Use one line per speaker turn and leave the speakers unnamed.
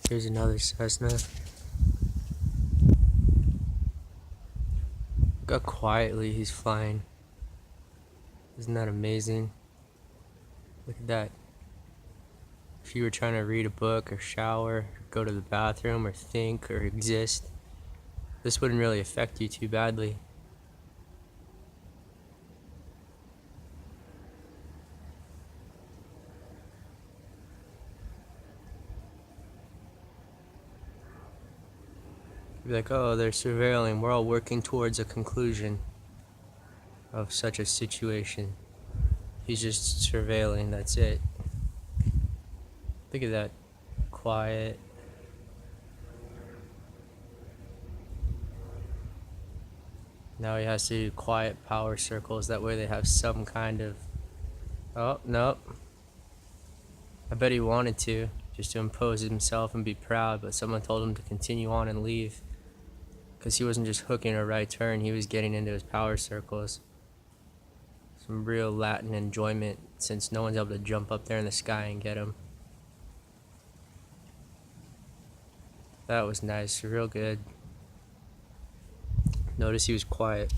Here's another Cessna. Look how quietly he's flying. Isn't that amazing? Look at that. If you were trying to read a book or shower, go to the bathroom or think or exist, this wouldn't really affect you too badly. You'd be like, oh, they're surveilling. We're all working towards a conclusion of such a situation. He's just surveilling, that's it. Look at that. Quiet. Now he has to do quiet power circles. That way they have some kind of... Oh, nope. I bet he wanted to, just to impose himself and be proud, but someone told him to continue on and leave. Because he wasn't just hooking a right turn, he was getting into his power circles. Some real Latin enjoyment, since no one's able to jump up there in the sky and get him. That was nice, real good. Notice he was quiet.